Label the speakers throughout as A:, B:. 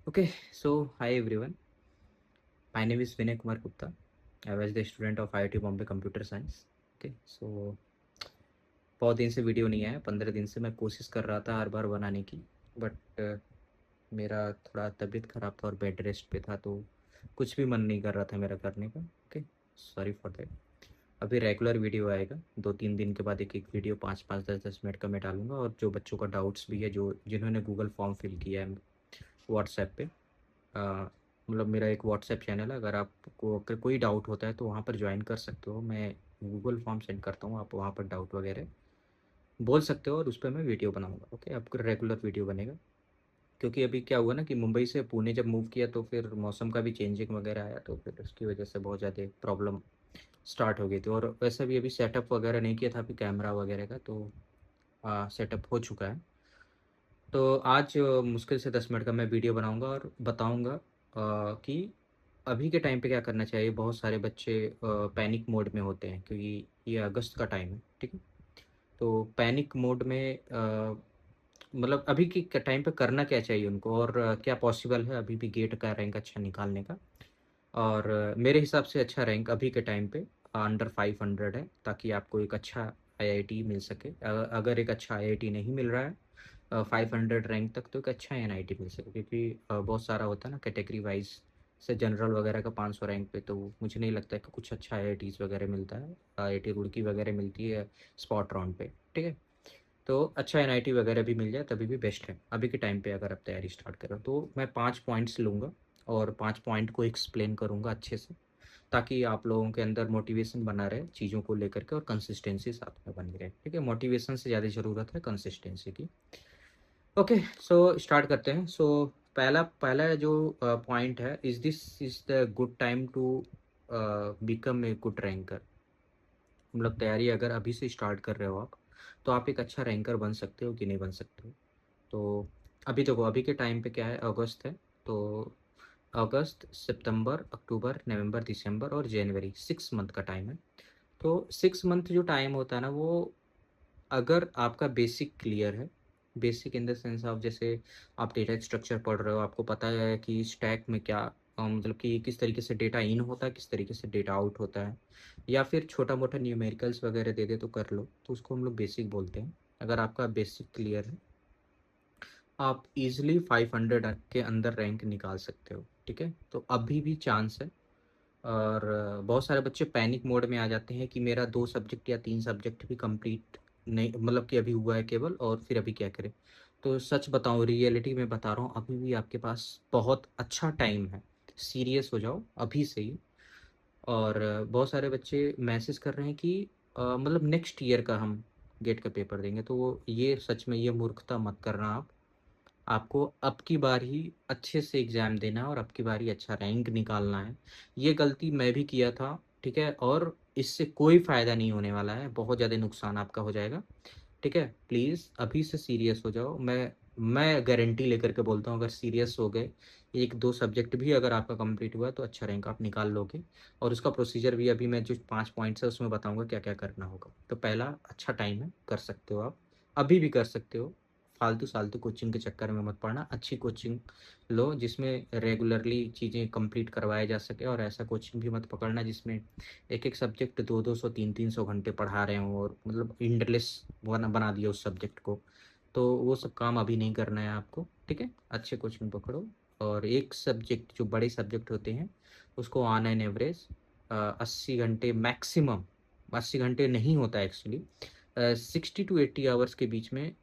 A: Okay, so hi everyone. My name is Vinay Kumar Gupta. I was the student of IIT Bombay Computer Science. Okay, so बहुत दिन से video नहीं आया, 15 दिन से मैं कोशिश कर रहा था हर बार बनाने की, बट मेरा थोड़ा तबीयत ख़राब था और बेड रेस्ट पे था, तो कुछ भी मन नहीं कर रहा था मेरा करने का। Okay, sorry for that. अभी रेगुलर वीडियो आएगा, 2-3 दिन के बाद एक एक वीडियो 5-5, 10-10 मिनट का मैं डालूंगा, और जो बच्चों का डाउट्स भी है, जो जिन्होंने गूगल फॉर्म फिल किया है व्हाट्सएप पे, अ, मतलब मेरा एक व्हाट्सएप चैनल है, अगर आपको अगर कोई डाउट होता है तो वहाँ पर ज्वाइन कर सकते हो। मैं गूगल फॉर्म सेंड करता हूँ, आप वहाँ पर डाउट वगैरह बोल सकते हो और उस पर मैं वीडियो बनाऊँगा। ओके, आपका रेगुलर वीडियो बनेगा। क्योंकि अभी क्या हुआ ना कि मुंबई से पुणे जब मूव किया तो फिर मौसम का भी चेंजिंग वगैरह आया, तो फिर उसकी वजह से बहुत ज़्यादा प्रॉब्लम स्टार्ट हो गई थी। और वैसे भी अभी सेटअप वगैरह नहीं किया था अभी कैमरा वगैरह का, तो सेटअप हो चुका है। तो आज मुश्किल से 10 मिनट का मैं वीडियो बनाऊंगा और बताऊंगा कि अभी के टाइम पे क्या करना चाहिए। बहुत सारे बच्चे पैनिक मोड में होते हैं क्योंकि ये अगस्त का टाइम है, ठीक है। तो पैनिक मोड में मतलब अभी के टाइम पे करना क्या चाहिए उनको, और क्या पॉसिबल है अभी भी गेट का रैंक अच्छा निकालने का। और मेरे हिसाब से अच्छा रैंक अभी के टाइम पे अंडर 500 है, ताकि आपको एक अच्छा आईआईटी मिल सके। अगर एक अच्छा आईआईटी नहीं मिल रहा है 500 रैंक तक, तो एक अच्छा एनआईटी मिल सके। क्योंकि बहुत सारा होता है ना कैटेगरी वाइज से, जनरल वगैरह का 500 रैंक पे, तो मुझे नहीं लगता है कि कुछ अच्छा आईआईटीज़ वगैरह मिलता है। आईआईटी रुड़की वगैरह मिलती है स्पॉट राउंड पे, ठीक है। तो अच्छा एनआईटी वगैरह भी मिल जाए तभी भी बेस्ट है अभी के टाइम पे, अगर आप तैयारी स्टार्ट करो। तो मैं 5 पॉइंट्स लूँगा और 5 पॉइंट को एक्सप्लेन करूँगा अच्छे से, ताकि आप लोगों के अंदर मोटिवेशन बना रहे चीज़ों को लेकर के, और कंसिस्टेंसी साथ में बनी रहे, ठीक है। मोटिवेशन से ज़्यादा ज़रूरत है कंसिस्टेंसी की। ओके, सो स्टार्ट करते हैं। सो पहला पहला जो पॉइंट है, is this is the good time to become a good ranker. मतलब तैयारी अगर अभी से स्टार्ट कर रहे हो आप, तो आप एक अच्छा रैंकर बन सकते हो कि नहीं बन सकते हो। तो अभी देखो, अभी के टाइम पे क्या है, अगस्त है। तो अगस्त, सितंबर, अक्टूबर, नवंबर, दिसंबर और जनवरी, 6 मंथ का टाइम है। तो 6 मंथ जो टाइम होता है ना, वो अगर आपका बेसिक क्लियर है, basic in the sense of, जैसे आप डेटा स्ट्रक्चर पढ़ रहे हो, आपको पता है कि स्टैक में क्या मतलब कि किस तरीके से डेटा इन होता है, किस तरीके से डेटा आउट होता है, या फिर छोटा मोटा न्यूमेरिकल्स वगैरह दे दे तो कर लो, तो उसको हम लोग बेसिक बोलते हैं। अगर आपका बेसिक क्लियर है, आप इजिली 500 के अंदर रैंक निकाल सकते हो, ठीक है। तो अभी भी चांस है। और बहुत सारे बच्चे पैनिक मोड में आ जाते हैं कि मेरा 2 सब्जेक्ट या 3 सब्जेक्ट भी कंप्लीट नहीं, मतलब कि अभी हुआ है केवल, और फिर अभी क्या करें। तो सच बताऊं, रियलिटी में बता रहा हूँ, अभी भी आपके पास बहुत अच्छा टाइम है। सीरियस हो जाओ अभी से ही। और बहुत सारे बच्चे मैसेज कर रहे हैं कि मतलब नेक्स्ट ईयर का हम गेट का पेपर देंगे, तो ये सच में ये मूर्खता मत करना आप। आपको अब की बार ही अच्छे से एग्ज़ाम देना है और अब की बार ही अच्छा रैंक निकालना है। ये गलती मैं भी किया था, ठीक है, और इससे कोई फ़ायदा नहीं होने वाला है, बहुत ज़्यादा नुकसान आपका हो जाएगा, ठीक है। प्लीज़ अभी से सीरियस हो जाओ। मैं गारंटी लेकर के बोलता हूँ, अगर सीरियस हो गए, 1-2 सब्जेक्ट भी अगर आपका कंप्लीट हुआ तो अच्छा रैंक आप निकाल लोगे। और उसका प्रोसीजर भी अभी मैं जो 5 पॉइंट्स है उसमें बताऊंगा क्या क्या करना होगा। तो पहला, अच्छा टाइम है, कर सकते हो आप, अभी भी कर सकते हो। फालतू फालतू कोचिंग के चक्कर में मत पड़ना, अच्छी कोचिंग लो जिसमें रेगुलरली चीज़ें कंप्लीट करवाया जा सके, और ऐसा कोचिंग भी मत पकड़ना जिसमें एक एक सब्जेक्ट 200-200 300 घंटे पढ़ा रहे हों, और मतलब इंटरलेस बना दिया उस सब्जेक्ट को। तो वो सब काम अभी नहीं करना है आपको, ठीक है। अच्छे कोचिंग पकड़ो, और एक सब्जेक्ट जो बड़े सब्जेक्ट होते हैं उसको ऑन एन एवरेज 80 घंटे मैक्सिमम, 80 घंटे नहीं होता एक्चुअली, 60 to 80 आवर्स के बीच में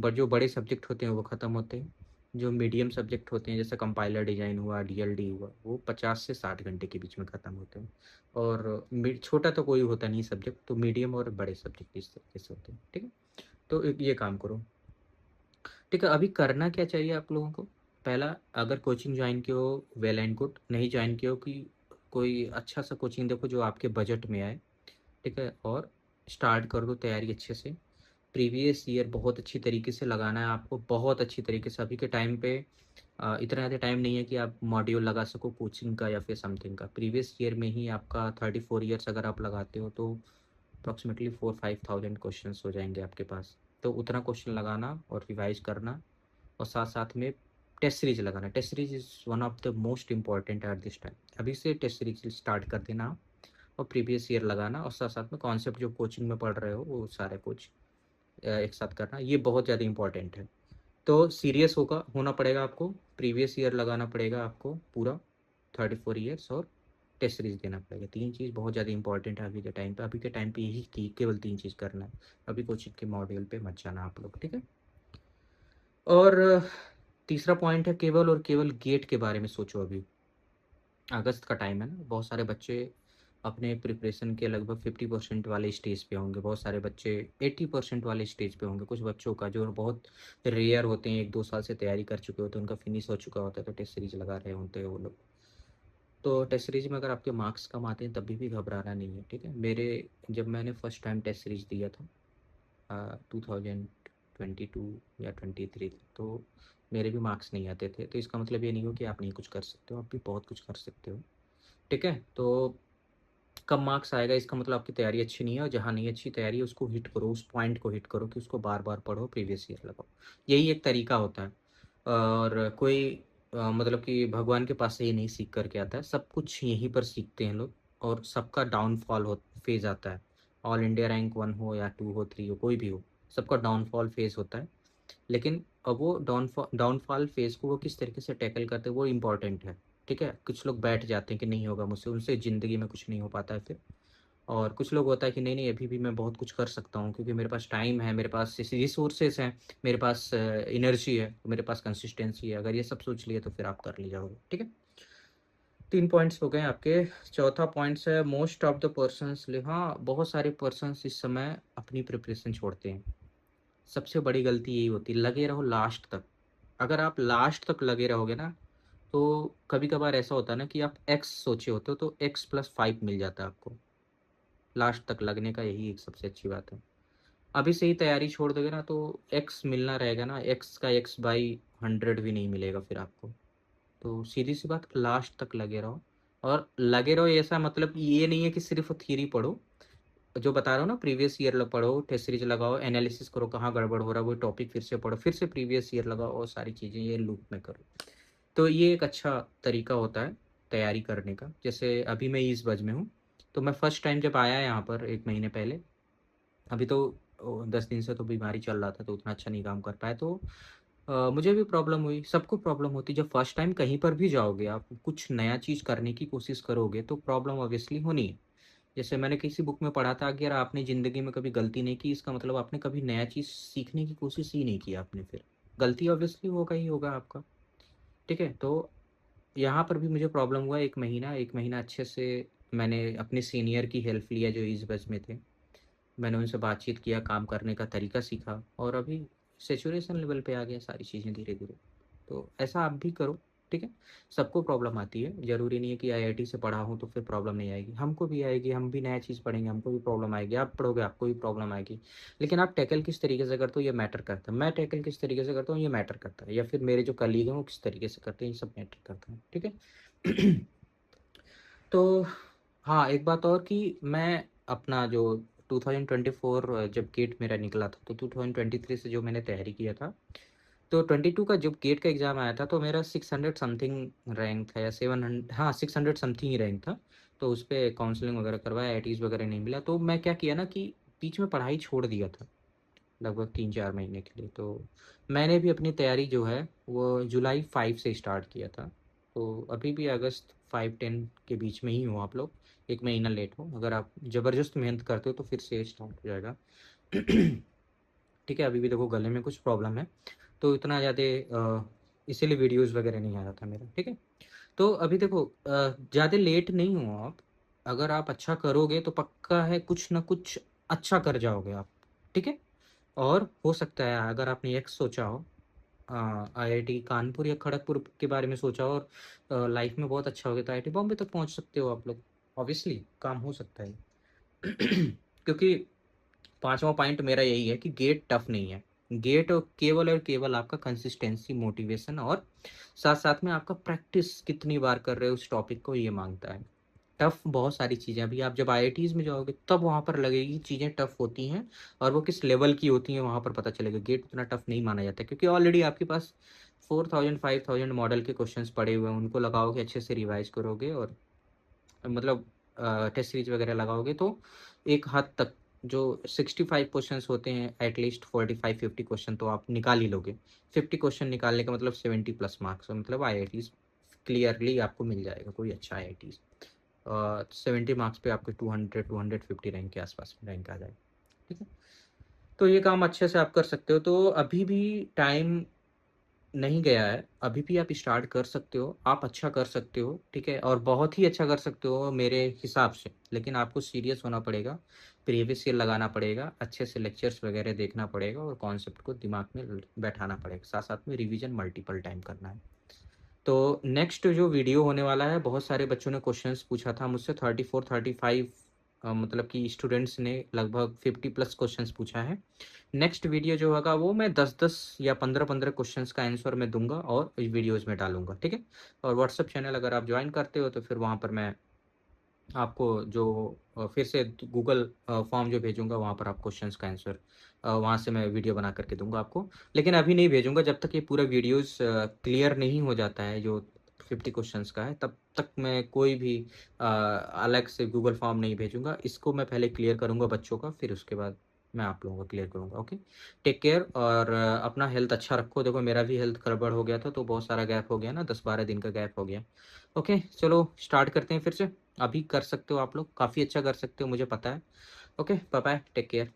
A: जो बड़े सब्जेक्ट होते हैं वो ख़त्म होते हैं। जो मीडियम सब्जेक्ट होते हैं जैसे कंपाइलर डिज़ाइन हुआ, डीएलडी हुआ, वो 50 से 60 घंटे के बीच में ख़त्म होते हैं। और छोटा तो कोई होता नहीं सब्जेक्ट, तो मीडियम और बड़े सब्जेक्ट इस तरीके से होते हैं, ठीक है। तो ये काम करो, ठीक है। अभी करना क्या चाहिए आप लोगों को, पहला, अगर कोचिंग ज्वाइन किए हो वेल एंड गुड, नहीं ज्वाइन किए हो कि कोई अच्छा सा कोचिंग देखो जो आपके बजट में आए, ठीक है। और स्टार्ट कर दो तैयारी अच्छे से। प्रीवियस ईयर बहुत अच्छी तरीके से लगाना है आपको, बहुत अच्छी तरीके से। अभी के टाइम पे इतना ज़्यादा टाइम नहीं है कि आप मॉड्यूल लगा सको कोचिंग का या फिर समथिंग का। प्रीवियस ईयर में ही आपका 34 ईयर्स अगर आप लगाते हो तो अप्रॉक्सीमेटली 4-5 थाउजेंड क्वेश्चन हो जाएंगे आपके पास। तो उतना क्वेश्चन लगाना और रिवाइज करना, और साथ साथ में टेस्ट सीरीज लगाना। Test series is one of the most important at this time. अभी से टेस्ट सीरीज स्टार्ट कर देना आप, और प्रीवियस ईयर लगाना, और साथ साथ में कॉन्सेप्ट जो कोचिंग में पढ़ रहे हो वो सारे कुछ एक साथ करना, ये बहुत ज़्यादा इंपॉर्टेंट है। तो सीरियस होना पड़ेगा आपको, प्रीवियस ईयर लगाना पड़ेगा आपको पूरा 34 ईयर्स, और टेस्ट सीरीज देना पड़ेगा। 3 चीज़ बहुत ज़्यादा इंपॉर्टेंट है अभी के टाइम पे। अभी के टाइम पे यही केवल 3 चीज़ करना है। अभी कोचिंग के मॉड्यूल पे मत जाना आप लोग, ठीक है। और तीसरा पॉइंट है, केवल और केवल गेट के बारे में सोचो। अभी अगस्त का टाइम है ना, बहुत सारे बच्चे अपने प्रिपरेशन के लगभग 50% वाले स्टेज पे होंगे, बहुत सारे बच्चे 80% वाले स्टेज पे होंगे। कुछ बच्चों का जो बहुत रेयर होते हैं, 1-2 साल से तैयारी कर चुके होते हैं, उनका फिनिश हो चुका होता है, तो टेस्ट सीरीज लगा रहे होते हैं वो लोग। तो टेस्ट सीरीज में अगर आपके मार्क्स कम आते हैं तभी भी घबराना नहीं है, ठीक है। मेरे जब मैंने फर्स्ट टाइम टेस्ट सीरीज दिया था 2022 या 23, तो मेरे भी मार्क्स नहीं आते थे। तो इसका मतलब ये नहीं हो कि आप नहीं कुछ कर सकते हो, आप भी बहुत कुछ कर सकते हो, ठीक है। तो कम मार्क्स आएगा इसका मतलब आपकी तैयारी अच्छी नहीं है, और जहाँ नहीं अच्छी तैयारी है उसको हिट करो, उस पॉइंट को हिट करो कि उसको बार बार पढ़ो, प्रीवियस ईयर लगाओ। यही एक तरीका होता है। और कोई मतलब कि भगवान के पास से ही नहीं सीख करके आता है, सब कुछ यहीं पर सीखते हैं लोग। और सबका डाउनफॉल हो फेज आता है। ऑल इंडिया रैंक 1 हो या 2 हो 3 हो कोई भी हो, सबका डाउनफॉल फेज होता है। लेकिन अब वो डाउनफॉल फेज को वो किस तरीके से टैकल करते हैं वो इम्पोर्टेंट है, ठीक है। कुछ लोग बैठ जाते हैं कि नहीं होगा मुझसे, उनसे ज़िंदगी में कुछ नहीं हो पाता है फिर। और कुछ लोग होता है कि नहीं नहीं अभी भी मैं बहुत कुछ कर सकता हूँ, क्योंकि मेरे पास टाइम है, मेरे पास रिसोर्सेज हैं, मेरे पास एनर्जी है, मेरे पास कंसिस्टेंसी है। अगर ये सब सोच लिए तो फिर आप कर ले जाओगे, ठीक है। 3 पॉइंट्स हो गए आपके। चौथा पॉइंट्स है, मोस्ट ऑफ द पर्सनस, हाँ बहुत सारे पर्सनस इस समय अपनी प्रिपरेशन छोड़ते हैं। सबसे बड़ी गलती यही होती है, लगे रहो लास्ट तक। अगर आप लास्ट तक लगे रहोगे ना, तो कभी कभार ऐसा होता है ना कि आप एक्स सोचे होते हो तो x+5 मिल जाता है आपको। लास्ट तक लगने का यही एक सबसे अच्छी बात है। अभी से ही तैयारी छोड़ दोगे ना तो एक्स मिलना रहेगा ना, एक्स का x/100 भी नहीं मिलेगा फिर आपको। तो सीधी सी बात, लास्ट तक लगे रहो। और लगे रहो ऐसा मतलब ये नहीं है कि सिर्फ थ्योरी पढ़ो, जो बता रहा हूँ ना, प्रीवियस ईयर पढ़ो, टेस्ट सीरीज लगाओ, एनालिसिस करो कहाँ गड़बड़ हो रहा है, वो टॉपिक फिर से पढ़ो, फिर से प्रीवियस ईयर लगाओ, और सारी चीज़ें ये लूप में करो। तो ये एक अच्छा तरीका होता है तैयारी करने का। जैसे अभी मैं इस बज में हूँ, तो मैं फर्स्ट टाइम जब आया यहाँ पर 1 महीने पहले, अभी तो 10 दिन से तो बीमारी चल रहा था तो उतना अच्छा नहीं काम कर पाया, तो मुझे भी प्रॉब्लम हुई, सबको प्रॉब्लम होती। जब फर्स्ट टाइम कहीं पर भी जाओगे, आप कुछ नया चीज़ करने की कोशिश करोगे तो प्रॉब्लम ऑब्वियसली होनी है। जैसे मैंने किसी बुक में पढ़ा था कि अगर आपने ज़िंदगी में कभी गलती नहीं की, इसका मतलब आपने कभी नया चीज़ सीखने की कोशिश ही नहीं की आपने, फिर गलती ऑब्वियसली होगा ही होगा आपका, ठीक है। तो यहाँ पर भी मुझे प्रॉब्लम हुआ। 1 महीना अच्छे से मैंने अपने सीनियर की हेल्प लिया जो इस बैच में थे। मैंने उनसे बातचीत किया, काम करने का तरीका सीखा, और अभी सैचुरेशन लेवल पे आ गया सारी चीज़ें धीरे धीरे। तो ऐसा आप भी करो, ठीक है। सबको प्रॉब्लम आती है, ज़रूरी नहीं है कि आईआईटी से पढ़ा हूँ तो फिर प्रॉब्लम नहीं आएगी, हमको भी आएगी, हम भी नया चीज़ पढ़ेंगे, हमको भी प्रॉब्लम आएगी, आप पढ़ोगे आपको भी प्रॉब्लम आएगी। लेकिन आप टैकल किस तरीके से करते हो ये मैटर करता है, मैं टैकल किस तरीके से करता हूँ ये मैटर करता है, या फिर मेरे जो कलीग हैं वो किस तरीके से करते हैं ये सब मैटर करता है, ठीक है। तो हाँ, एक बात और कि मैं अपना जो 2024 जब गेट मेरा निकला था, तो 2023 से जो मैंने तैयारी किया था, तो 22 का जब गेट का एग्ज़ाम आया था तो मेरा 600 समथिंग रैंक था, या 700, हाँ 600 समथिंग ही रैंक था। तो उस पर काउंसलिंग वगैरह करवाया, आईटीज़ वगैरह नहीं मिला, तो मैं क्या किया ना कि बीच में पढ़ाई छोड़ दिया था लगभग 3-4 महीने के लिए। तो मैंने भी अपनी तैयारी जो है वो जुलाई 5 से स्टार्ट किया था। तो अभी भी अगस्त 5-10 के बीच में ही हो आप लोग, 1 महीना लेट हो। अगर आप ज़बरदस्त मेहनत करते हो तो फिर से स्टार्ट हो जाएगा। ठीक है। अभी भी देखो गले में कुछ प्रॉब्लम है, तो इतना ज़्यादा इसीलिए वीडियोज़ वगैरह नहीं आ रहा था मेरा, ठीक है। तो अभी देखो ज़्यादा लेट नहीं हो आप। अगर आप अच्छा करोगे तो पक्का है कुछ ना कुछ अच्छा कर जाओगे आप, ठीक है। और हो सकता है अगर आपने एक सोचा हो आईआईटी कानपुर या खड़गपुर के बारे में सोचा हो, और लाइफ में बहुत अच्छा हो गया तो आईआईटी बॉम्बे तक पहुंच सकते हो आप लोग। ऑब्वियसली काम हो सकता है। क्योंकि पांचवा पॉइंट मेरा यही है कि गेट टफ नहीं है। गेट केवल और केवल आपका कंसिस्टेंसी, मोटिवेशन, और साथ साथ में आपका प्रैक्टिस कितनी बार कर रहे हो उस टॉपिक को, ये मांगता है। टफ बहुत सारी चीज़ें, अभी आप जब आईआईटीज़ में जाओगे तब वहाँ पर लगेगी चीज़ें टफ होती हैं, और वो किस लेवल की होती हैं वहाँ पर पता चलेगा। गेट उतना टफ नहीं माना जाता क्योंकि ऑलरेडी आपके पास 4000 5000 मॉडल के क्वेश्चंस पड़े हुए हैं, उनको लगाओगे, अच्छे से रिवाइज करोगे और मतलब टेस्ट सीरीज वगैरह लगाओगे तो एक हद तक जो 65 क्वेश्चंस होते हैं एटलीस्ट 45-50 क्वेश्चन तो आप निकाल ही लोगे। 50 क्वेश्चन निकालने का मतलब 70 प्लस मार्क्स, मतलब IIT क्लियरली आपको मिल जाएगा कोई अच्छा IIT। 70 मार्क्स पे आपके 200-250 रैंक के आसपास रैंक आ जाएगा। ठीक है, तो ये काम अच्छे से आप कर सकते हो। तो अभी भी टाइम नहीं गया है, अभी भी आप स्टार्ट कर सकते हो, आप अच्छा कर सकते हो। ठीक है, और बहुत ही अच्छा कर सकते हो मेरे हिसाब से, लेकिन आपको सीरियस होना पड़ेगा, प्रीवियस ईयर लगाना पड़ेगा, अच्छे से लेक्चर्स वगैरह देखना पड़ेगा और कॉन्सेप्ट को दिमाग में बैठाना पड़ेगा, साथ साथ में रिवीजन मल्टीपल टाइम करना है। तो नेक्स्ट जो वीडियो होने वाला है, बहुत सारे बच्चों ने क्वेश्चंस पूछा था मुझसे, 34-35 मतलब कि स्टूडेंट्स ने लगभग 50 प्लस क्वेश्चंस पूछा है। नेक्स्ट वीडियो जो होगा वो मैं 10-10 या 15-15 क्वेश्चंस का आंसर मैं दूंगा और वीडियोस में डालूंगा। ठीक है, और व्हाट्सअप चैनल अगर आप ज्वाइन करते हो तो फिर वहाँ पर मैं आपको जो फिर से गूगल फॉर्म जो भेजूंगा वहाँ पर आप क्वेश्चंस का आंसर वहाँ से मैं वीडियो बना करके दूंगा आपको, लेकिन अभी नहीं भेजूंगा जब तक ये पूरा वीडियोस क्लियर नहीं हो जाता है जो 50 क्वेश्चंस का है, तब तक मैं कोई भी अलग से गूगल फॉर्म नहीं भेजूंगा। इसको मैं पहले क्लियर करूंगा बच्चों का, फिर उसके बाद मैं आप लोगों का क्लियर करूंगा। ओके, टेक केयर और अपना हेल्थ अच्छा रखो। देखो मेरा भी हेल्थ गड़बड़ हो गया था तो बहुत सारा गैप हो गया ना, 10-12 दिन का गैप हो गया। ओके चलो स्टार्ट करते हैं फिर से, अभी कर सकते हो आप लोग, काफ़ी अच्छा कर सकते हो मुझे पता है। Okay bye bye, take care.